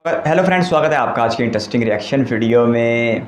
Hello friends, स्वागत है आपका आज के इंटरेस्टिंग रिएक्शन वीडियो में।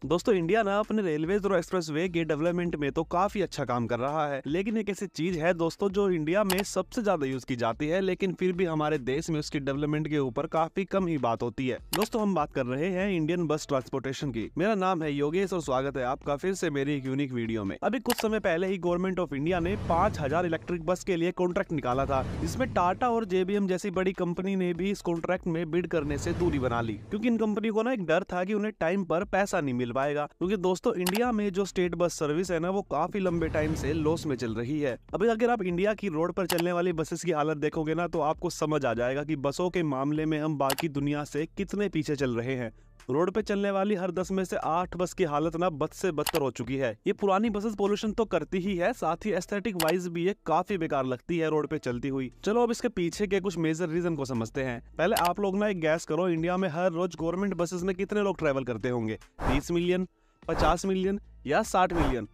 दोस्तों इंडिया ना अपने रेलवेज और एक्सप्रेसवे के डेवलपमेंट में तो काफी अच्छा काम कर रहा है, लेकिन एक ऐसी चीज है दोस्तों जो इंडिया में सबसे ज्यादा यूज की जाती है, लेकिन फिर भी हमारे देश में उसकी डेवलपमेंट के ऊपर काफी कम ही बात होती है। दोस्तों हम बात कर रहे हैं इंडियन बस ट्रांसपोर्टेशन की। मेरा नाम है योगेश और स्वागत है आपका फिर से मेरी एक यूनिक वीडियो में। अभी कुछ समय पहले ही गवर्नमेंट ऑफ इंडिया ने 5000 इलेक्ट्रिक बस के लिए कॉन्ट्रैक्ट निकाला था, जिसमें टाटा और जेबीएम जैसी बड़ी कंपनी ने भी इस कॉन्ट्रैक्ट में बिड करने से दूरी बना ली, क्योंकि इन कंपनी को ना एक डर था कि उन्हें टाइम पर पैसा नहीं मिल पाएगा। क्योंकि दोस्तों इंडिया में जो स्टेट बस सर्विस है ना वो काफी लंबे टाइम से लॉस में चल रही है। अभी अगर आप इंडिया की रोड पर चलने वाली बसेस की हालत देखोगे ना तो आपको समझ आ जाएगा कि बसों के मामले में हम बाकी दुनिया से कितने पीछे चल रहे हैं। रोड पे चलने वाली हर 10 में से 8 बस की हालत ना बद से बदतर हो चुकी है। ये पुरानी बसेस पोल्यूशन तो करती ही है, साथ ही एस्थेटिक वाइज भी ये काफी बेकार लगती है रोड पे चलती हुई। चलो अब इसके पीछे के कुछ मेजर रीजन को समझते हैं। पहले आप लोग ना एक गैस करो, इंडिया में हर रोज गवर्नमेंट बसेस में कितने लोग ट्रेवल करते होंगे? 30 मिलियन, 50 मिलियन या 60 मिलियन?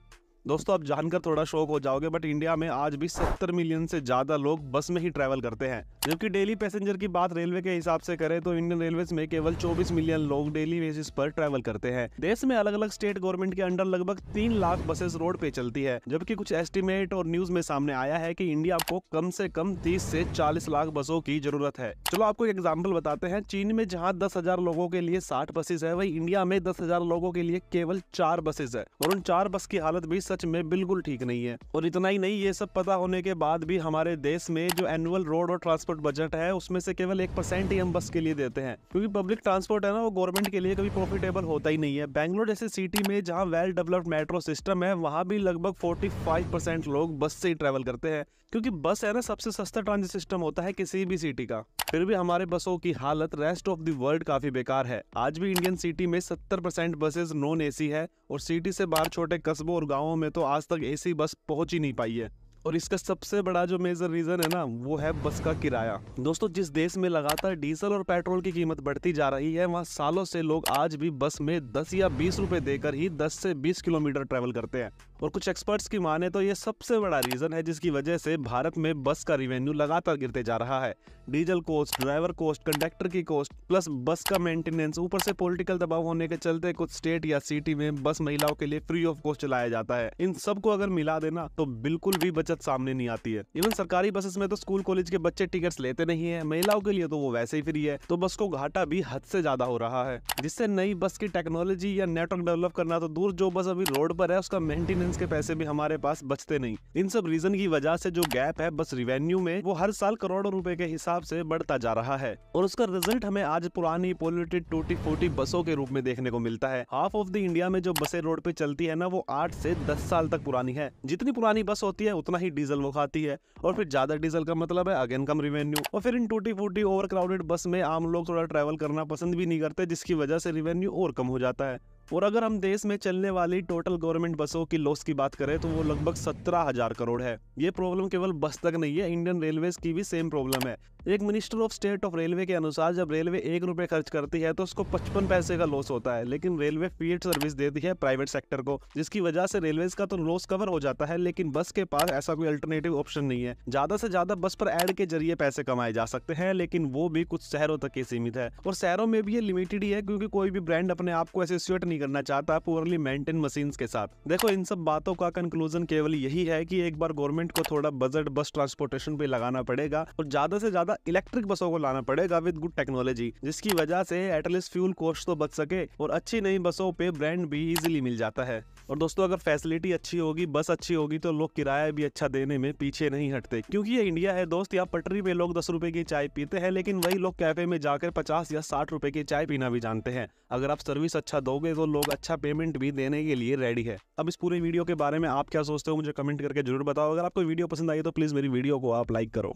दोस्तों आप जानकर थोड़ा शॉक हो जाओगे, बट इंडिया में आज भी 70 मिलियन से ज्यादा लोग बस में ही ट्रैवल करते हैं। जबकि डेली पैसेंजर की बात रेलवे के हिसाब से करें तो इंडियन रेलवेज में केवल 24 मिलियन लोग डेली बेसिस पर ट्रैवल करते हैं। देश में अलग अलग स्टेट गवर्नमेंट के अंडर लगभग 3 लाख बसेस रोड पे चलती है, जबकि कुछ एस्टिमेट और न्यूज में सामने आया है कि इंडिया को कम से कम 30 से 40 लाख बसों की जरूरत है। चलो आपको एक एग्जाम्पल बताते हैं। चीन में जहाँ 10,000 लोगों के लिए 60 बसेस है, वही इंडिया में 10,000 लोगों के लिए केवल 4 बसेस है, और उन 4 बस की हालत भी सच में बिल्कुल ठीक नहीं है। और इतना ही नहीं, ये सब पता होने के बाद भी हमारे देश में जो एनुअल रोड और ट्रांसपोर्ट बजट है उसमें से केवल 1% ही हम बस के लिए देते हैं, क्योंकि पब्लिक ट्रांसपोर्ट है ना वो गवर्नमेंट के लिए कभी प्रॉफिटेबल होता ही नहीं है। बैंगलोर जैसे सिटी में जहाँ वेल डेवलप्ड मेट्रो सिस्टम है, वहाँ भी लगभग 45% लोग बस से ही ट्रेवल करते हैं, क्योंकि बस है ना सबसे सस्ता ट्रांजिट सिस्टम होता है किसी भी सिटी का। फिर भी हमारे बसों की हालत रेस्ट ऑफ द वर्ल्ड काफी बेकार है। आज भी इंडियन सिटी में 70% बसेस नॉन एसी है, और सिटी से बाहर छोटे कस्बों और गाँवों में तो आज तक एसी बस पहुंच ही नहीं पाई है। और इसका सबसे बड़ा जो मेजर रीजन है ना वो है बस का किराया। दोस्तों जिस देश में लगातार डीजल और पेट्रोल की कीमत बढ़ती जा रही है, वहाँ सालों से लोग आज भी बस में 10 या 20 रुपए देकर ही 10 से 20 किलोमीटर ट्रेवल करते हैं। और कुछ एक्सपर्ट्स की माने तो ये सबसे बड़ा रीजन है जिसकी वजह से भारत में बस का रिवेन्यू लगातार गिरते जा रहा है। Diesel cost, driver cost, conductor की कॉस्ट, प्लस बस का मेंटेनेंस, ऊपर से पॉलिटिकल दबाव होने के चलते कुछ स्टेट या सिटी में बस महिलाओं के लिए फ्री ऑफ कॉस्ट चलाया जाता है। इन सबको अगर मिला देना तो बिल्कुल भी बचत सामने नहीं आती है। इवन सरकारी बसेस में तो स्कूल कॉलेज के बच्चे टिकट्स लेते नहीं है, महिलाओं के लिए तो वो वैसे ही फ्री है, तो बस को घाटा भी हद से ज्यादा हो रहा है। जिससे नई बस की टेक्नोलॉजी या नेटवर्क डेवलप करना तो दूर, जो बस अभी रोड पर है उसका मेंटेनेंस के पैसे भी हमारे पास बचते नहीं। इन सब रीजन की वजह से जो गैप है बस रिवेन्यू में, वो हर साल करोड़ों रुपए के हिसाब से बढ़ता जा रहा है, और उसका रिजल्ट हमें आज पुरानी पोल्यूटेड टूटी फूटी बसों के रूप में देखने को मिलता है। हाफ ऑफ द इंडिया में जो बसें रोड पे चलती है ना वो 8 से 10 साल तक पुरानी है। जितनी पुरानी बस होती है उतना ही डीजल वो खाती है, और फिर ज्यादा डीजल का मतलब है अगेन कम रिवेन्यू। और फिर इन टूटी फूटी ओवर क्राउडेड बस में आम लोग थोड़ा ट्रैवल करना पसंद भी नहीं करते, जिसकी वजह से रिवेन्यू और कम हो जाता है। और अगर हम देश में चलने वाली टोटल गवर्नमेंट बसों की लॉस की बात करें तो वो लगभग 17,000 करोड़ है। ये प्रॉब्लम केवल बस तक नहीं है, इंडियन रेलवेज की भी सेम प्रॉब्लम है। एक minister of state of railway के अनुसार जब रेलवे 1 रुपए खर्च करती है तो उसको 55 पैसे का लॉस होता है, लेकिन रेलवे फीड सर्विस देती है प्राइवेट सेक्टर को, जिसकी वजह से रेलवेज का तो लॉस कवर हो जाता है, लेकिन बस के पास ऐसा कोई अल्टरनेटिव ऑप्शन नहीं है। ज्यादा से ज्यादा बस पर एड के जरिए पैसे कमाए जा सकते हैं, लेकिन वो भी कुछ शहरों तक ही सीमित है, और शहरों में भी ये लिमिटेड ही है, क्योंकि कोई भी ब्रांड अपने आप को एसोसिएट नहीं करना चाहता पुअरली मेंटेन मशीन्स के साथ। देखो इन सब बातों का कंक्लूजन केवल यही है कि एक बार गवर्नमेंट को थोड़ा बजट बस ट्रांसपोर्टेशन पे लगाना पड़ेगा, और ज्यादा से ज्यादा इलेक्ट्रिक बसों लाना पड़ेगा विद गुड टेक्नोलॉजी, जिसकी वजह से एटलीस्ट फ्यूल कॉस्ट तो बच सके, और अच्छी नई बसों पे ब्रांड भी इजीली मिल जाता है। और दोस्तों अगर फैसिलिटी अच्छी होगी, बस अच्छी होगी, तो लोग किराया भी अच्छा देने में पीछे नहीं हटते, क्योंकि ये इंडिया है दोस्त। यहाँ पटरी पे लोग 10 रुपए की चाय पीते हैं, लेकिन वही लोग कैफे में जाकर 50 या 60 रुपए की चाय पीना भी जानते हैं। अगर आप सर्विस अच्छा दोगे तो लोग अच्छा पेमेंट भी देने के लिए रेडी है। अब इस पूरे वीडियो के बारे में आप क्या सोचते हो मुझे कमेंट करके जरूर बताओ। अगर आपको वीडियो पसंद आई तो प्लीज मेरी वीडियो को आप लाइक करो।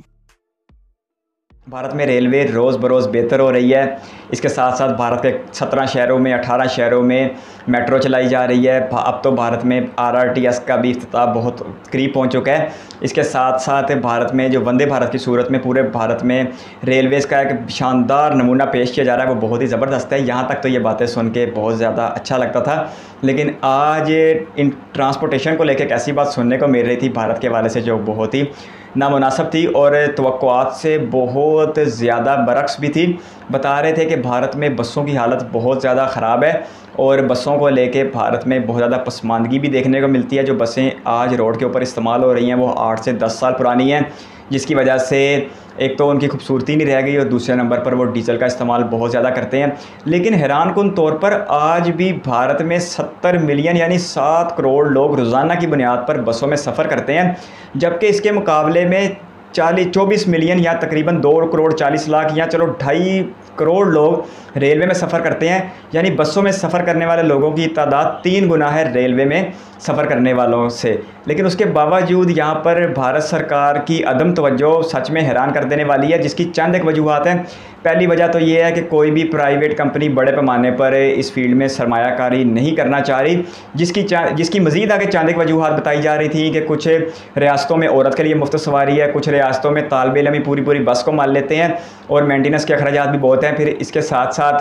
भारत में रेलवे रोज़ बरोज़ बेहतर हो रही है। इसके साथ साथ भारत के 17 शहरों में 18 शहरों में मेट्रो चलाई जा रही है। अब तो भारत में आरआरटीएस का भी इफ्तिताह बहुत करीब पहुंच चुका है। इसके साथ साथ भारत में जो वंदे भारत की सूरत में पूरे भारत में रेलवेज़ का एक शानदार नमूना पेश किया जा रहा है, वो बहुत ही ज़बरदस्त है। यहाँ तक तो ये बातें सुन के बहुत ज़्यादा अच्छा लगता था, लेकिन आज इन ट्रांसपोर्टेशन को लेकर एक ऐसी बात सुनने को मिल रही थी भारत के हवाले से जो बहुत ही नामुनासिब थी और तवक्कुआत से बहुत ज़्यादा बरक्स भी थी। बता रहे थे कि भारत में बसों की हालत बहुत ज़्यादा ख़राब है और बसों को लेके भारत में बहुत ज़्यादा पसमानदगी भी देखने को मिलती है। जो बसें आज रोड के ऊपर इस्तेमाल हो रही हैं वो 8 से 10 साल पुरानी हैं, जिसकी वजह से एक तो उनकी खूबसूरती नहीं रह गई और दूसरे नंबर पर वो डीजल का इस्तेमाल बहुत ज़्यादा करते हैं। लेकिन हैरानकुन तौर पर आज भी भारत में 70 मिलियन यानी 7 करोड़ लोग रोज़ाना की बुनियाद पर बसों में सफ़र करते हैं, जबकि इसके मुकाबले में 24 मिलियन या तकरीबन 2 करोड़ 40 लाख या चलो 2.5 करोड़ लोग रेलवे में सफ़र करते हैं। यानी बसों में सफ़र करने वाले लोगों की तादाद 3 गुना है रेलवे में सफ़र करने वालों से। लेकिन उसके बावजूद यहाँ पर भारत सरकार की अदम तवज्जो सच में हैरान कर देने वाली है, जिसकी चंद एक वजूहात हैं। पहली वजह तो ये है कि कोई भी प्राइवेट कंपनी बड़े पैमाने पर इस फील्ड में सरमायाकारी नहीं करना चाह रही, जिसकी मज़ीद आगे चंद एक वजूहात बताई जा रही थी कि कुछ रियासतों में औरत के लिए मुफ्त सवारी है, कुछ रियासतों में तालिब इल्म ही पूरी बस को मान लेते हैं और मेंटेनेंस के अखराजात भी बहुत हैं। फिर इसके साथ साथ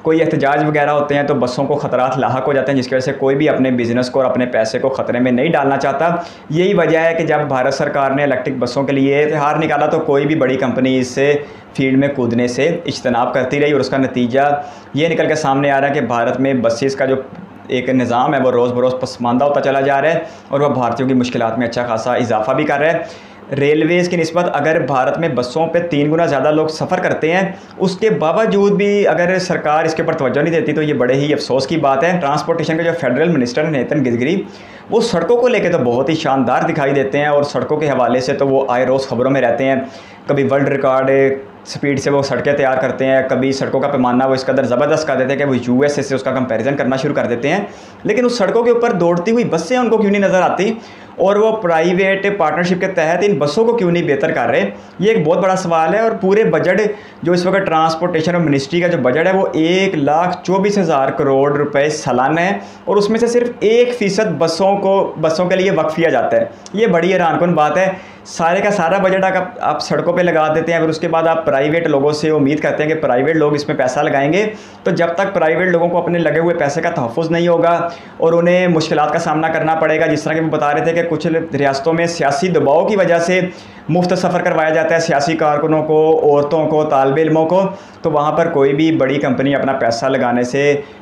कोई एहतजाज वगैरह होते हैं तो बसों को ख़तरात लाहक हो जाते हैं, जिसकी वजह से कोई भी अपने बिज़नेस को और अपने पैसे को ख़तरे में नहीं डालना चाहता। यही वजह है कि जब भारत सरकार ने इलेक्ट्रिक बसों के लिए इतिहार निकाला तो कोई भी बड़ी कंपनी इससे फील्ड में कूदने से इज्तनाब करती रही और उसका नतीजा ये निकल के सामने आ रहा है कि भारत में बसेस का जो एक निज़ाम है वो रोज़ बरोज़ पसमानदा होता चला जा रहा है और वह भारतीयों की मुश्किलात में अच्छा खासा इजाफा भी कर रहा है। रेलवेज़ की निस्बत अगर भारत में बसों पे 3 गुना ज़्यादा लोग सफ़र करते हैं, उसके बावजूद भी अगर सरकार इसके ऊपर तवज्जो नहीं देती तो ये बड़े ही अफसोस की बात है। ट्रांसपोर्टेशन के जो फेडरल मिनिस्टर हैं नितिन गडकरी, वो सड़कों को लेकर तो बहुत ही शानदार दिखाई देते हैं और सड़कों के हवाले से तो वो आए रोज़ ख़बरों में रहते हैं। कभी वर्ल्ड रिकॉर्ड स्पीड से वो सड़कें तैयार करते हैं, कभी सड़कों का पैमाना वो इस कदर ज़बरदस्त कर देते हैं कि वो यूएसए से उसका कंपैरिजन करना शुरू कर देते हैं। लेकिन उस सड़कों के ऊपर दौड़ती हुई बसें उनको क्यों नहीं नज़र आती और वो प्राइवेट पार्टनरशिप के तहत इन बसों को क्यों नहीं बेहतर कर रहे? ये एक बहुत बड़ा सवाल है। और पूरे बजट जो इस वक्त ट्रांसपोर्टेशन और मिनिस्ट्री का जो बजट है वो 1,24,000 करोड़ रुपए सालाना है और उसमें से सिर्फ 1% बसों के लिए वक्फ किया जाता है। ये बड़ी हैरानकुन बात है। सारे का सारा बजट आप सड़कों पे लगा देते हैं, फिर उसके बाद आप प्राइवेट लोगों से उम्मीद करते हैं कि प्राइवेट लोग इसमें पैसा लगाएंगे। तो जब तक प्राइवेट लोगों को अपने लगे हुए पैसे का तहफ़्फ़ुज़ नहीं होगा और उन्हें मुश्किलात का सामना करना पड़ेगा, जिस तरह के वो बता रहे थे कि कुछ रियासतों में सियासी दबाव की वजह से मुफ्त सफ़र करवाया जाता है सियासी कारकुनों को, औरतों को, तालिब इल्मों को, तो वहाँ पर कोई भी बड़ी कंपनी अपना पैसा लगाने से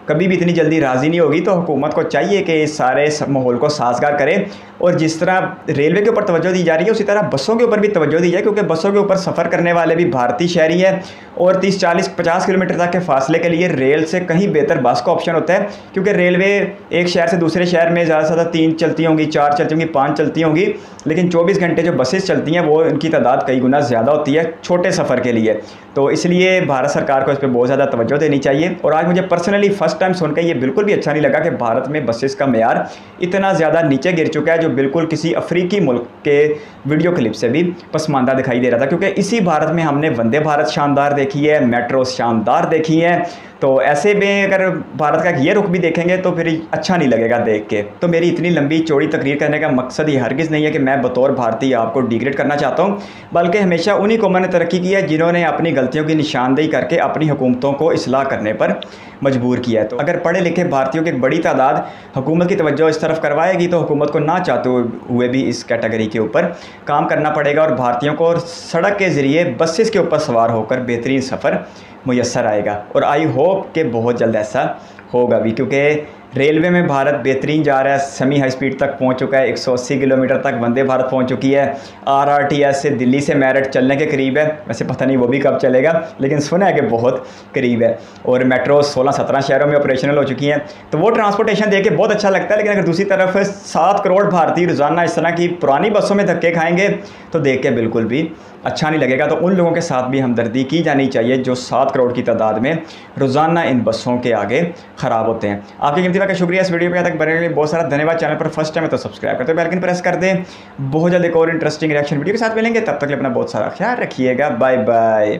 कभी भी इतनी जल्दी राज़ी नहीं होगी। तो हुकूमत को चाहिए कि इस सारे माहौल को साजगार करे और जिस तरह रेलवे के ऊपर तवज्जो दी जा रही है उसी तरह बसों के ऊपर भी तवज्जो दी जाए, क्योंकि बसों के ऊपर सफ़र करने वाले भी भारतीय शहरी हैं और 30, 40, 50 किलोमीटर तक के फासले के लिए रेल से कहीं बेहतर बस का ऑप्शन होता है। क्योंकि रेलवे एक शहर से दूसरे शहर में ज़्यादा से ज़्यादा 3 चलती होंगी, 4 चलती होंगी, 5 चलती होंगी, लेकिन 24 घंटे जो बसेस चलती हैं वो इनकी तादाद कई गुना ज़्यादा होती है छोटे सफ़र के लिए। तो इसलिए भारत सरकार को इस पर बहुत ज़्यादा तवज्जो देनी चाहिए। और आज मुझे पर्सनली फ़र्स्ट टाइम सुनकर ये बिल्कुल भी अच्छा नहीं लगा कि भारत में बसेस का मेयार इतना ज़्यादा नीचे गिर चुका है, जो बिल्कुल किसी अफ्रीकी मुल्क के वीडियो क्लिप से भी पसमानदा दिखाई दे रहा था। क्योंकि इसी भारत में हमने वंदे भारत शानदार देखी है, मेट्रो शानदार देखी है, तो ऐसे में अगर भारत का ये रुख भी देखेंगे तो फिर अच्छा नहीं लगेगा देख के। तो मेरी इतनी लंबी चौड़ी तकरीर करने का मकसद ये हरगिज़ नहीं है कि मैं बतौर भारतीय आपको डिग्रेड करना चाहता हूँ, बल्कि हमेशा उन्हीं कौमों ने तरक्की की है जिन्होंने अपनी गलतियों की निशानदेही करके अपनी हुकूमतों को इस्लाह करने पर मजबूर किया है। तो अगर पढ़े लिखे भारतीयों की एक बड़ी तादाद हुकूमत की तवज्जो इस तरफ करवाएगी तो हुकूमत को ना चाहते हुए भी इस कैटेगरी के ऊपर काम करना पड़ेगा और भारतीयों को सड़क के ज़रिए बसेस के ऊपर सवार होकर बेहतरीन सफ़र मुयस्सर आएगा। और आई होप कि बहुत जल्द ऐसा होगा भी, क्योंकि रेलवे में भारत बेहतरीन जा रहा है, सेमी हाई स्पीड तक पहुंच चुका है, 180 किलोमीटर तक वंदे भारत पहुंच चुकी है। RRTS से दिल्ली से मेरठ चलने के करीब है, वैसे पता नहीं वो भी कब चलेगा, लेकिन सुना है कि बहुत करीब है। और मेट्रो 16-17 शहरों में ऑपरेशनल हो चुकी हैं। तो वो ट्रांसपोर्टेशन देख के बहुत अच्छा लगता है। लेकिन अगर दूसरी तरफ 7 करोड़ भारतीय रोज़ाना इस तरह की पुरानी बसों में धक्के खाएंगे तो देख के बिल्कुल भी अच्छा नहीं लगेगा। तो उन लोगों के साथ भी हमदर्दी की जानी चाहिए जो 7 करोड़ की तादाद में रोज़ाना इन बसों के आगे ख़राब होते हैं। आपकी कीमती का शुक्रिया इस वीडियो पे तक बनने के लिए बहुत सारा धन्यवाद। चैनल पर फर्स्ट टाइम है तो सब्सक्राइब करते बेल आइकन प्रेस कर दें। बहुत जल्द एक और इंटरेस्टिंग रिएक्शन वीडियो के साथ मिलेंगे, तब तक के लिए अपना बहुत सारा ख्याल रखिएगा। Bye bye.